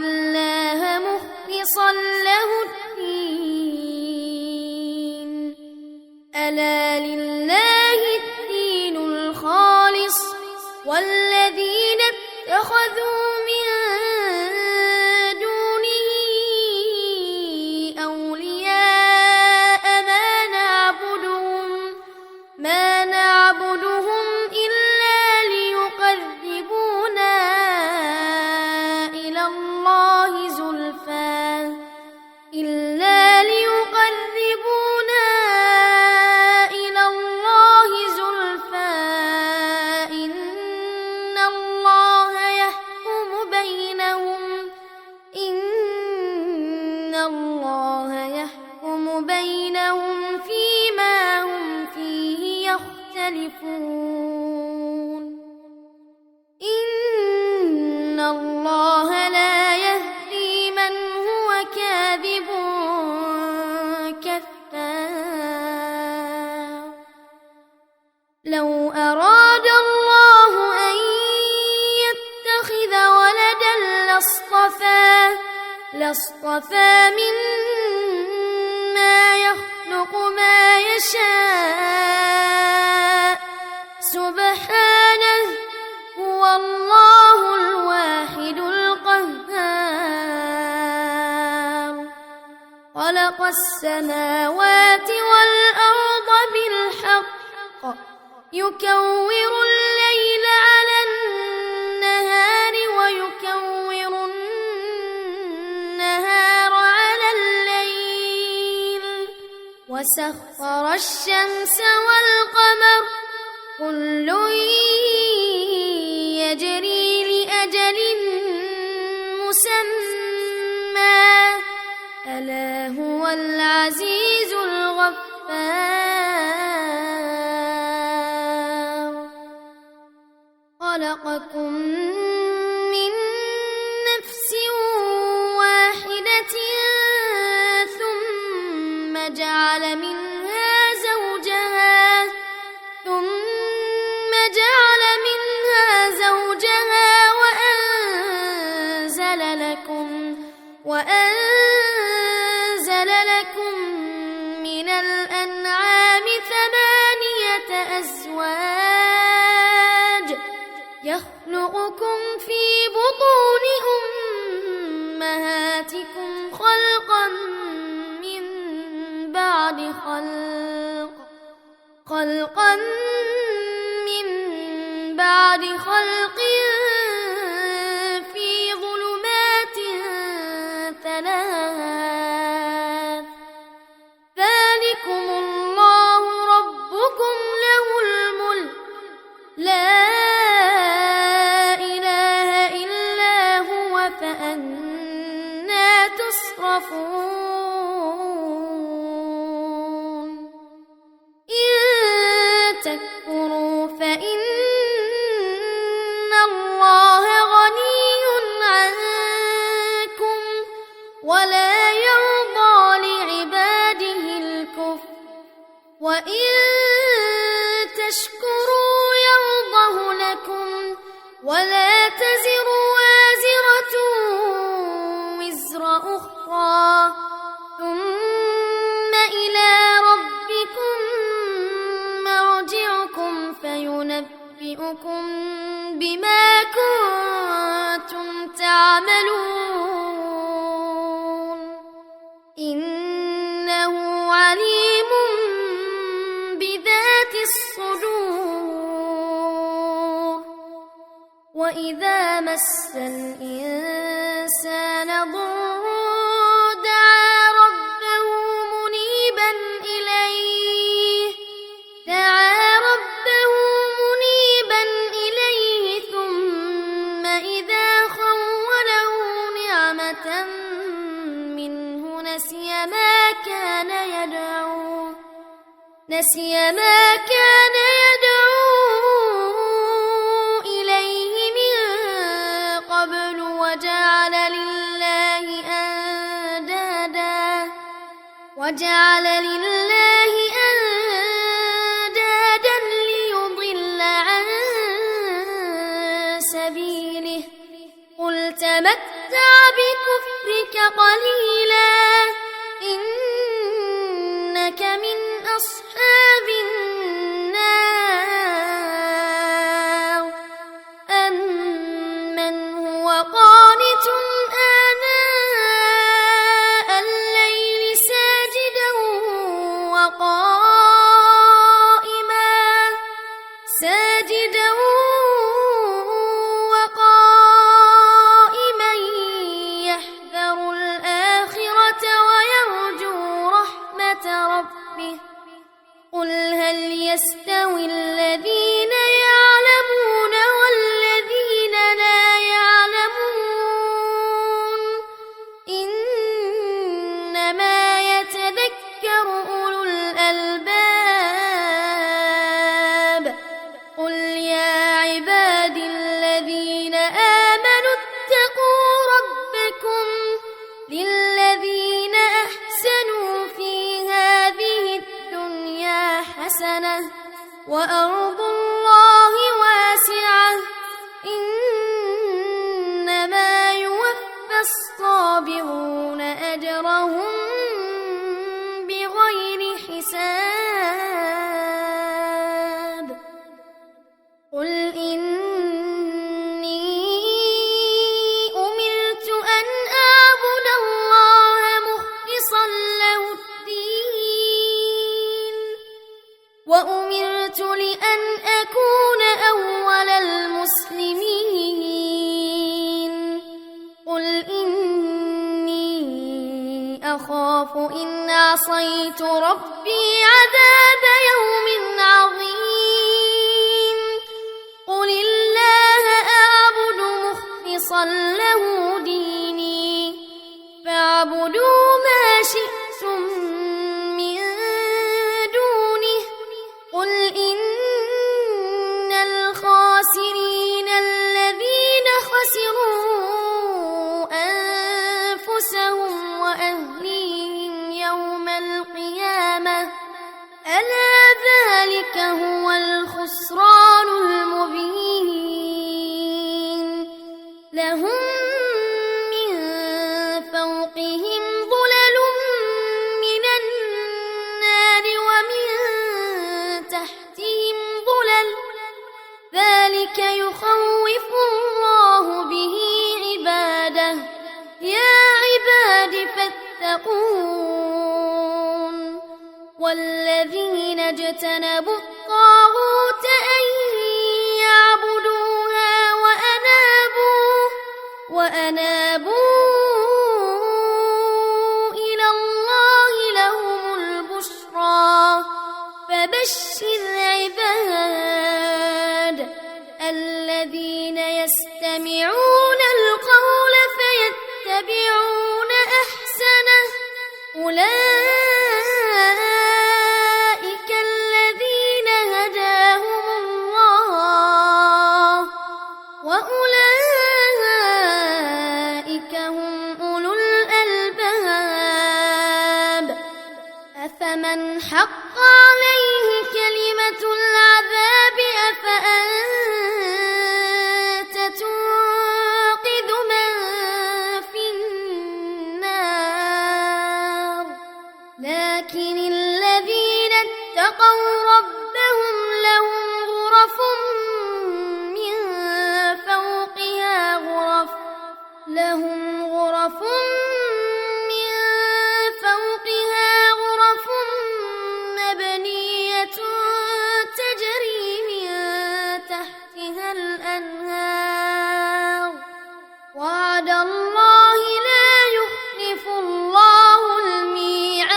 الله مخلصا له الدين ألا لله الدين الخالص والذين اتخذوا من دونه أولياء ما نعبدهم إلا ليقربونا إلى الله زلفى إن الله يحكم بينهم فيما هم فيه يختلفون إن الله لا يهدي من هو كاذب كذاب لو أراد الله أن يتخذ ولدا لاصطفى مما يخلق ما يشاء سبحانه هو الله الواحد القهار خلق السماوات والأرض بالحق يكور الليل على النهار ويكور النهار على الليل وسخر الشمس والقمر كل يجري لأجل مسمى ألا هو العزيز الغفار خلقكم من نفس واحدة ثم جعل منها زوجها وأنزل لكم من الأنعام 8 أزواج يخلقكم في بطون أمهاتكم خلقا من بعد خلق في ظلمات 3 ذلكم الله ربكم له الملك لا إله إلا هو فأنى تصرفون إن تكفروا فإن الله غني عنكم ولا يرضى لعباده الكفر وإن تشكروا يرضه لكم ولا تزر وازرة وزر أخرى ثم إلى ربكم مرجعكم فينبئكم بما كنتم تعملون إنه عليم بذات الصدور وإذا مس الإنسان ضر دعا ربه منيبا إليه ثم إذا خوله نعمة منه نسي ما كان يدعو إليه من قبل وجعل لله أندادا ليضل عن سبيله قل تمتع بكفرك قليلا إنك من أصحاب النار أمن هو قانت آناء الليل ساجدا وقائما يحذر الآخرة ويرجو رحمة ربه قل هل يستوي الذين يعلمون والذين لا يعلمون إنما يتذكر أولو الألباب قل يا عبادي الذين آمنوا اتقوا ربكم للذين أحسنوا في هذه الدنيا حسنة وأرض الله واسعة إنما يوفى الصابرون أجرهم بغير حساب قل إني أمرت أن أعبد الله مخلصا له الدين وأمرت لأن أكون أول المسلمين قل إني أخاف إن عصيت ربي عذاب يوم عظيم قل الله أعبد مخلصا له ديني فاعبدوا ما شئتم من دونه قل إن الخاسرين الذين خسروا أنفسهم وأهليهم يوم القيامة ألا ذلك هو الخسران المبين لهم من فوقهم ظلل من النار ومن تحتهم ظلل ذلك يخوف الله به عباده يا عباد فاتقون والذين اجتنبوا الطاغوت أن يعبدوها وأنابوا إلى الله لهم البشرى فبشر عباد الذين يستمعون القول فيتبعون أحسنه أولئك الذين هداهم الله وأولئك هم أولو الألباب أفمن حق عليه كلمة العذاب أفأنت تنقذ من في النار لكن الذين اتقوا ربهم لهم غرف من فوقها غرف مبنية تجري من تحتها الأنهار وعد الله لا يخلف الله الميعاد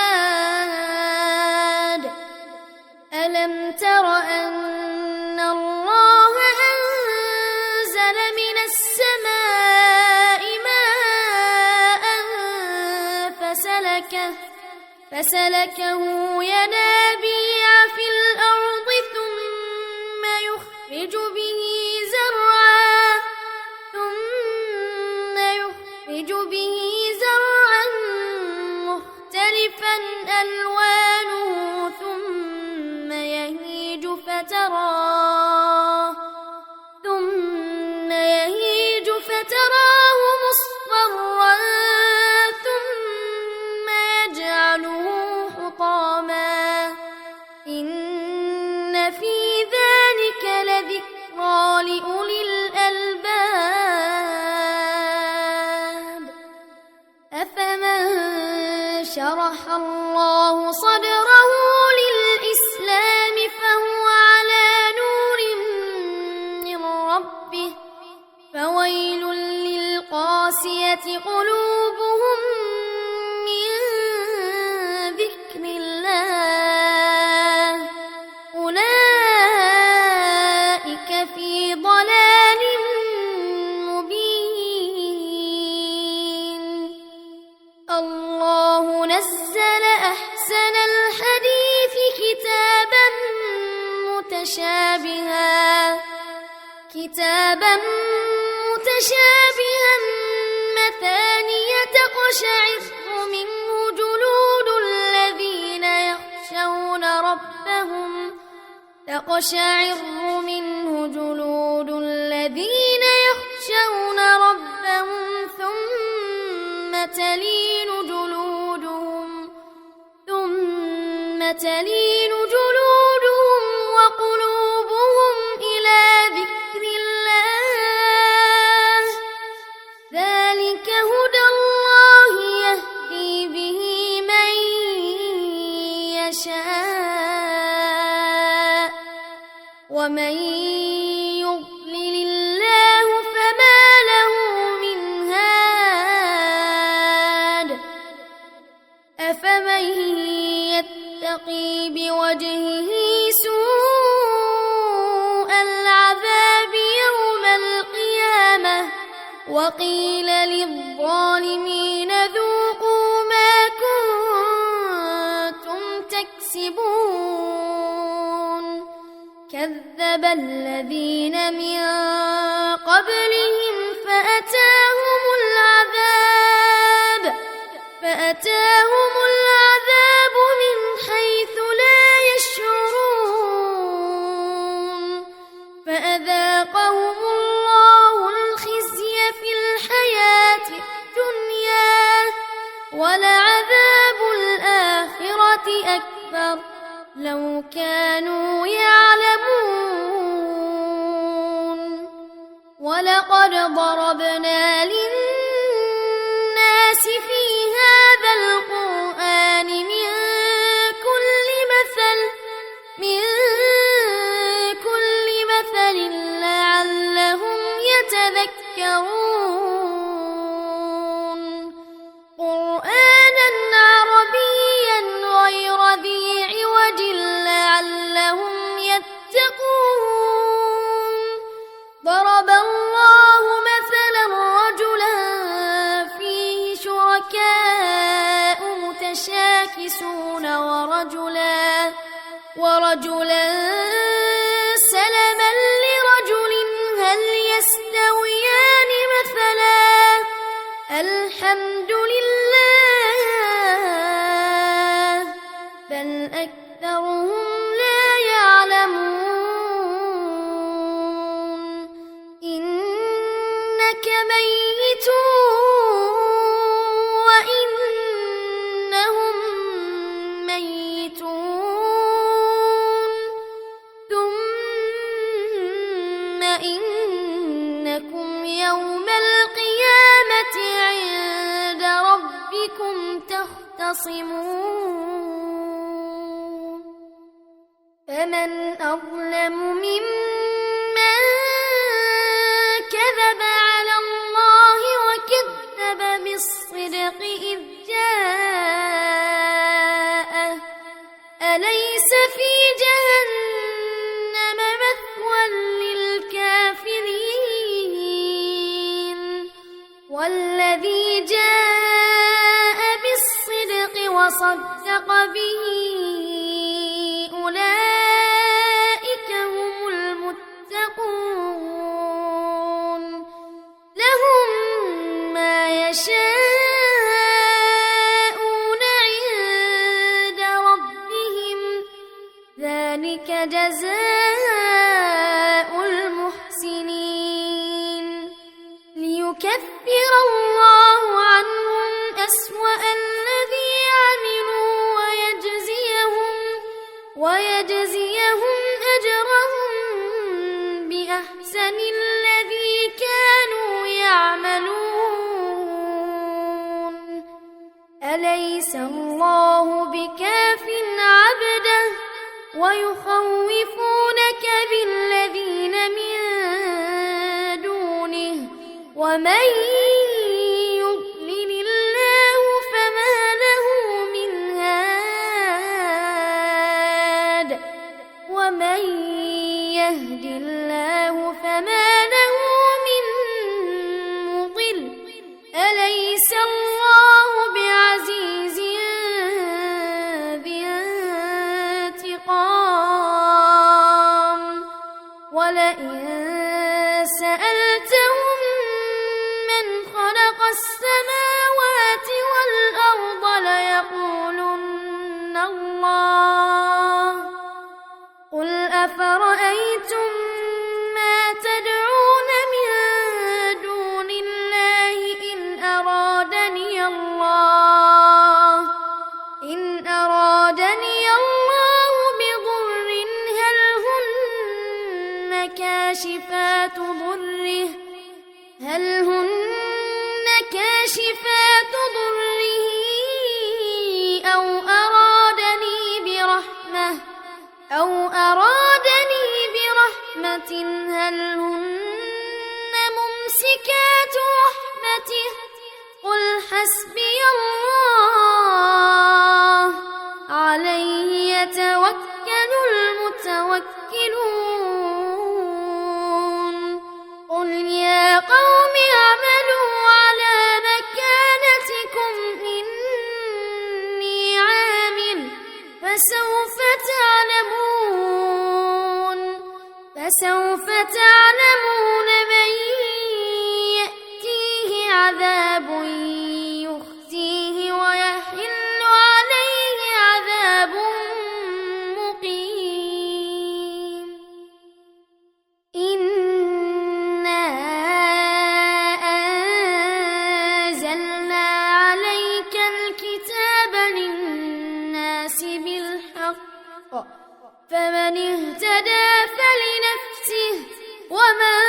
ألم تر أن الله أنزل من السماء ماء فسلكه ينابيع في الأرض ثم يخرج به زرعا مختلفا ألوانه ثم يهيج فتراه مصفرا شرح الله صدره للإسلام فهو على نور من ربه فويل للقاسية قلوبهم من ذكر الله أولئك في ضلال مبين. الله نزل أحسن الحديث كتابا متشابها مثانية تقشعر منه جلود الذين يخشون ربهم ثم تلين جلودهم وقلوبهم إلى ذكر الله ذلك هدى الله يهدي به من يشاء ومن يضلل الله فما له من هاد أفمن يتقي بوجهه سوء العذاب يوم القيامة وقيل للظالمين ذوقوا ما كنتم تكسبون كذب الذين من قبلهم فأتاهم العذاب من حيث لا يشعرون فأذاقهم الله الخزي في الحياة الدنيا ولعذاب الآخرة أكبر لو كانوا يعلمون. ولقد ضربنا للناس في هذا القرآن من كل مثل لعلهم يتذكرون قرآنا عربيا غير ذي عوج لعلهم يتقون. ضرب الله مثلا رجلا فيه شركاء متشاكسون ورجلا سلما لرجل هل يستويان مثلا الحمد لله بل أكثرهم لا يعلمون. إنك ميت وإنهم ميتون ثم إنكم يوم القيامة عند ربكم تختصمون. فمن أظلم ممن كذب على الله وكذب بالصدق إذ جاءه أليس في جهنم مثوى للكافرين والذي جاء بالصدق وصدق به أولئك هم المتقون. لهم ما يشاءون عند ربهم ذلك جزاء المحسنين ليكفر الله عنهم أسوأ الذي عملوا ويجزيهم أليس الله بكاف عبده ويخوفونك بالذين من دونه ومن يضلل الله فما له من هاد ومن يهد الله فما له من مضل أليس الله بعزيز ذي انتقام ولئن سألتهم من خلق السماوات والأرض ليقولن الله قل أفرأيتم ما تدعون من دون الله إن أرادني الله بضر هل هن كاشفات ضره أو أرادني برحمة هل هن ممسكات رحمته قل حسبي الله عليه يتوكل المتوكلون قل يا قوم اعملوا على مكانتكم إني عامل فسوف تعلمون من يأتيه عذاب يخزيه ويحل عليه عذاب مقيم إنا أنزلنا عليك الكتاب للناس بالحق فمن اهتدى فلنفسه ومن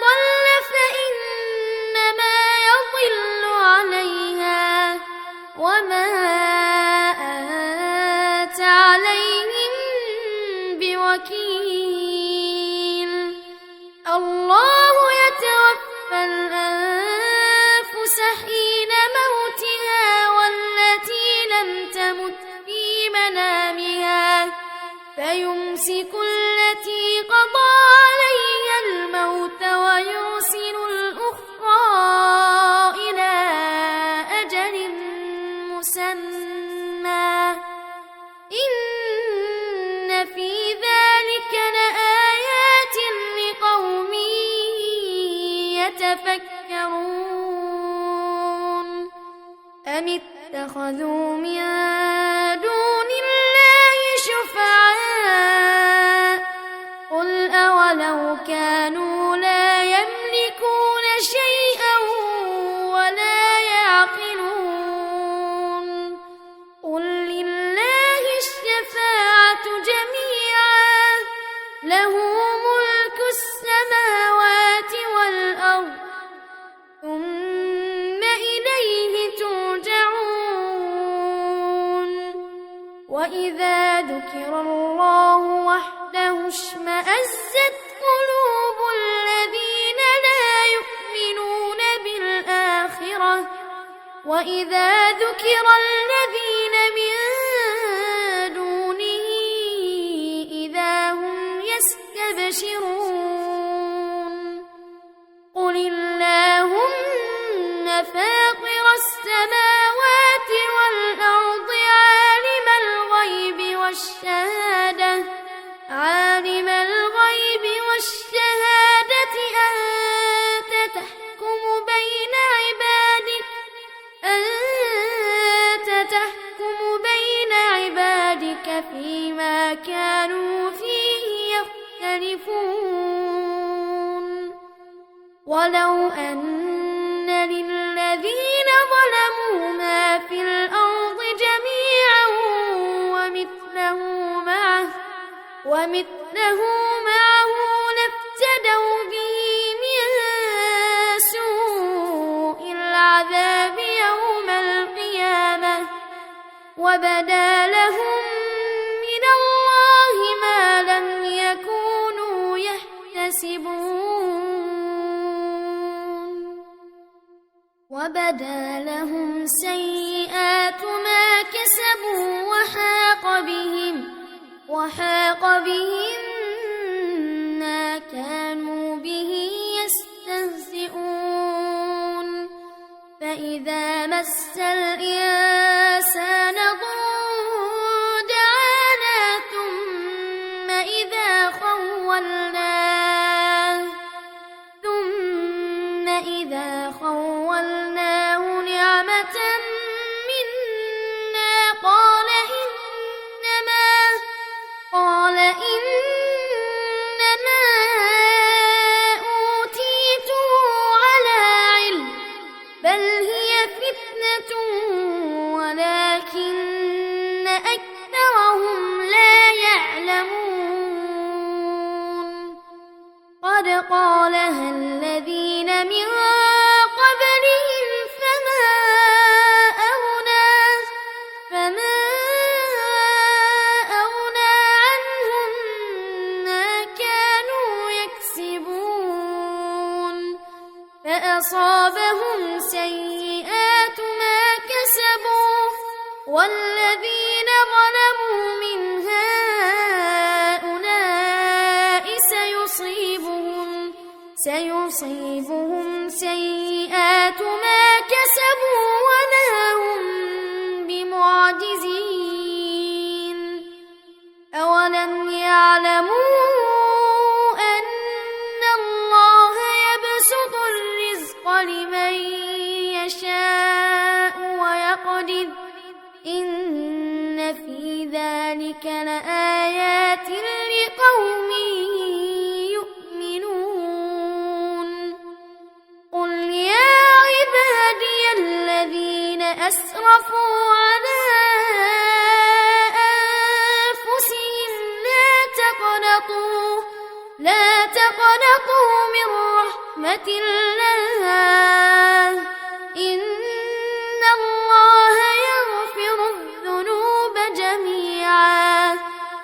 ضل فإنما يضل عليها وما أنت عليهم بوكيل الله يتوفى الأنفس حين موتها والتي لم تمت في منامها فيمسك التي قضى عليها الموت ويرسل الأخرى إلى أجل مسمى إن في ذلك لآيات لقوم يتفكرون أم اتخذوا من دون الله شفعاء قل أولو كانوا لا يملكون شيئا ولا يعقلون قل لله الشفاعة جميعا له ملك السماوات والأرض ثم إليه ترجعون وإذا ذكر الله وحده اشمأزت قلوب الذين لا يؤمنون بالآخرة وإذا ذكر الذين من دونه إذا هم يستبشرون قل اللهم فاطر السماوات والأرض عالم الغيب والشهادة أنت تحكم بين عبادك فيما كانوا فيه يختلفون ولو أن للذين ظلموا ما في الأرض جميعا ومثله معه لافتدوا به من سوء العذاب يوم القيامة وبدا لهم من الله ما لم يكونوا يحتسبون وبدا لهم سيئات ما كسبوا وحاق بهم ما كانوا به يستهزئون فإذا مس الإنسان ضر دعانا ثم إذا خولناه نعمة منا قال إنما أوتيته على علم بل هي فتنة ولكن أكثرهم لا يعلمون قد قالها الذين من قبلهم فما أغنى عنهم ما كانوا يكسبون فأصابهم سيئات ما كسبوا والذين ظلموا من هؤلاء سيصيبهم سيئات ما كسبوا وما هم بمعجزين أولم يعلموا أن الله يبسط الرزق لمن يشاء ويقدر إن في ذلك لآيات لقوم يؤمنون قل يا عبادي الذين أسرفوا على أنفسهم لا تقنطوا من رحمة الله إن الله يغفر الذنوب جميعا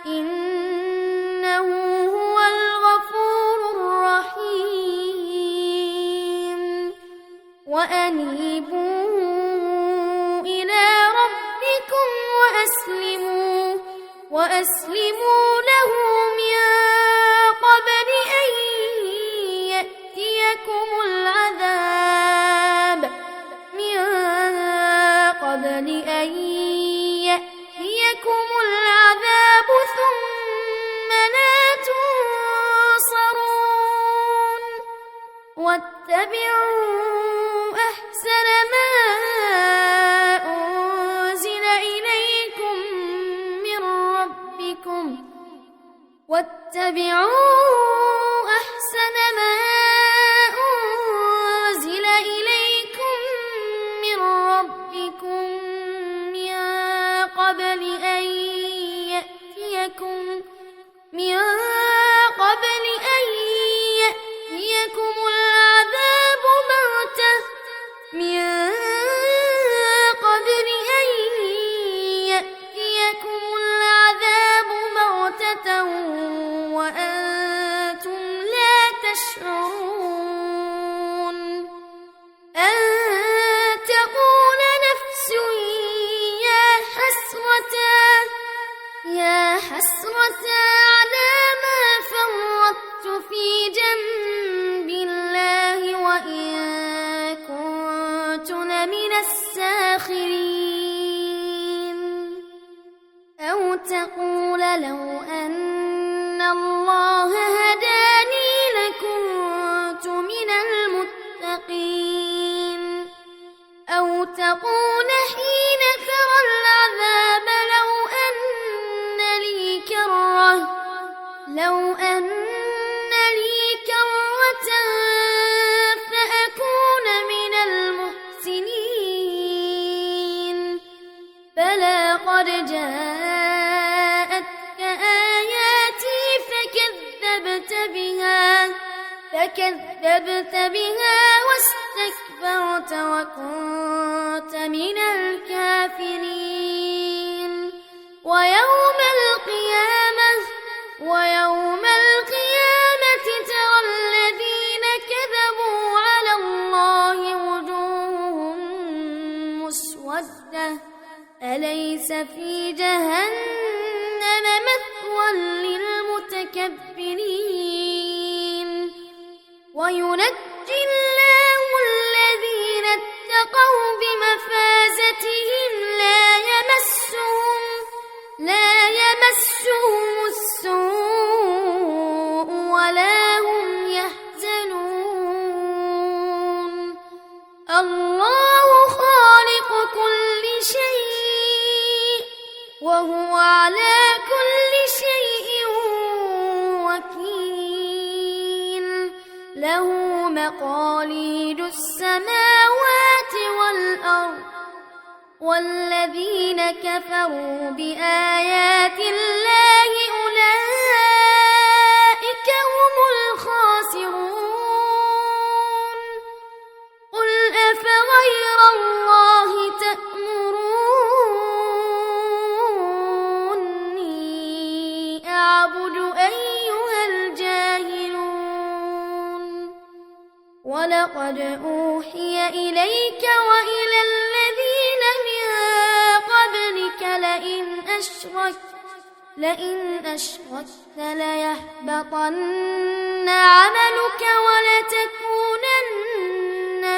إنه هو الغفور الرحيم وأنيبوا إلى ربكم وأسلموا له من قبل أن يأتيكم العذاب ثم لا تنصرون واتبعوا أحسن ما أنزل إليكم من ربكم من قبل أن يأتيكم العذاب بغتة وأنتم لا تشعرون أن تقول نفس يا حسرة على ما فرطت في جنب الله وإن كنت لمن الساخرين أو تقول لو أن الله هداني لكنت من المتقين أو تقول حين ترى العذاب لو أن لي كرة فأكون من المحسنين بلى قد جاءتك آياتي فكذبت بها واستكبرت وكنت من الكافرين مُسْوَدَّةٌ أليس في جهنم مثوى للمتكبرين وينجي الله الذين اتقوا بمفازتهم لا يمسهم السوء ولا هم يحزنون الله خالق كل شيء وهو على كل شيء وكيل له مقاليد السماوات والأرض والذين كفروا بآيات الله أولئك هم الخاسرون قل أفغير الله تأمروني أعبد أيها الجاهلون ولقد أوحي إليك وإلى الذين من قبلك لئن أشركت ليحبطن عملك ولتكونن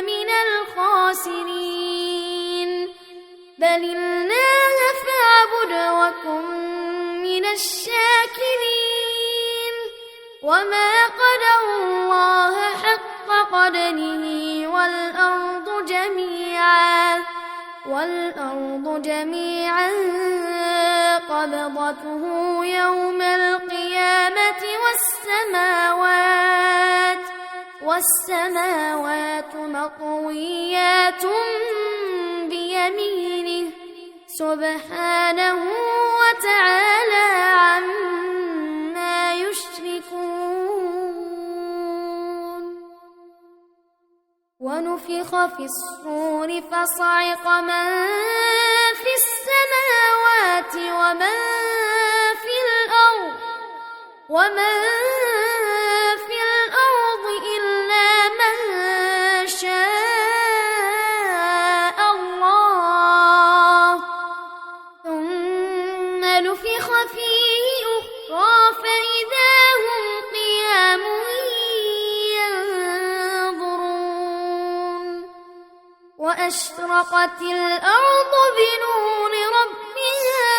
من الخاسرين بل الله فاعبد وكن من الشاكرين وما قدروا الله حق قدره والأرض جميعا قبضته يوم القيامة والسماوات مطويات بيمينه سبحانه وتعالى عما يشركون ونفخ في الصور فصعق من في السماوات ومن في الأرض إلا من شاء الله ثم نفخ فيه أخرى فإذا هم قيام ينظرون وأشرقت الأرض بنور ربها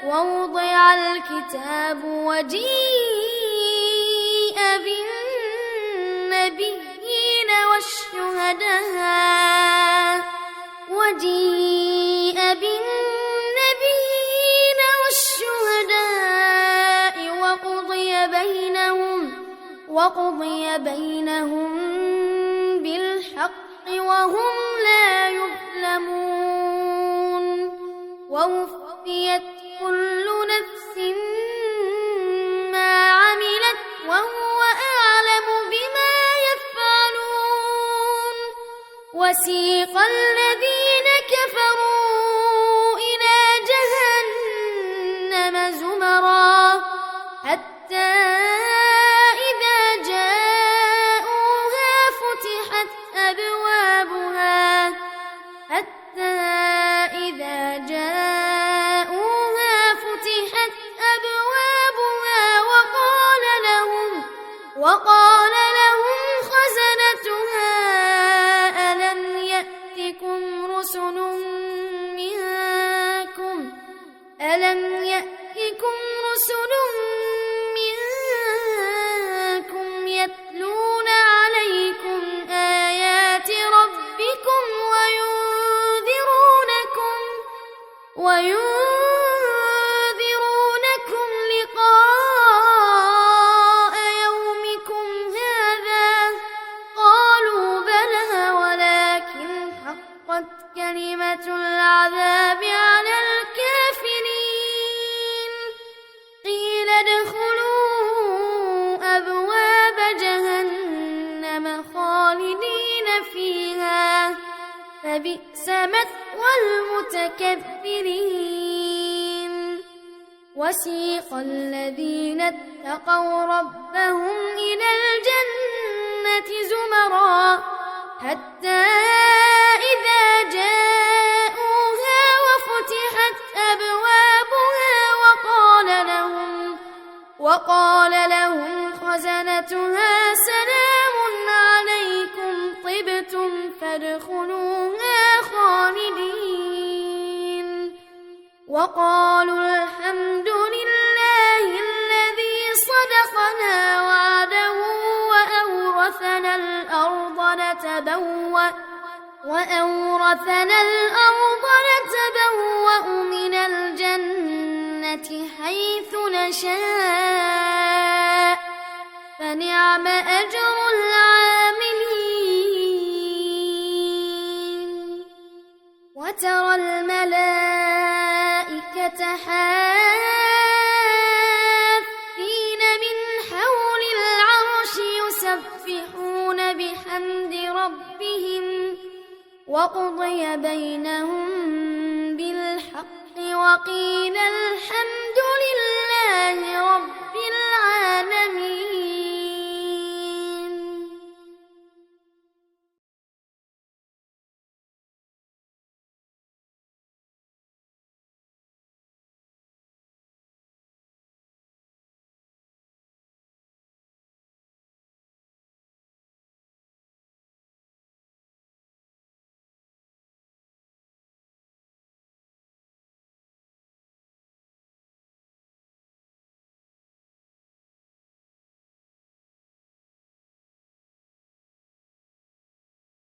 ووضع الكتاب وجيء بالنبيين والشهداء وقضي بينهم بالحق وهم لا يظلمون ووفيت كل نفس ما عملت وهو أعلم بما يفعلون وسيق الذين كفروا إلى جهنم زمرا حتى إذا جاءوها فتحت أبوابها وقال لهم خزنتها ألم يأتكم رسل منكم يتلون عليكم آيات ربكم وينذرونكم لقاء يومكم هذا قالوا بلى ولكن حقت كلمة العذاب على الكافرين قيل ادخلوا أبواب جهنم خالدين فيها فبئس مثوى المتكبرين وسيق الذين اتقوا ربهم إلى الجنة زمرا حتى إذا جاءوها وفتحت أبوابها وقال لهم خزنتها سلام عليكم طبتم فادخلوها خالدين وقالوا الحمد لله الذي صدقنا وعده وأورثنا الأرض نتبوأ من الجنة حيث نشاء فنعم أجر العاملين وترى الملائكة حافين من حول العرش يسبحون بحمد ربهم وقضي بينهم بالحق وقيل الحمد لله رب العالمين.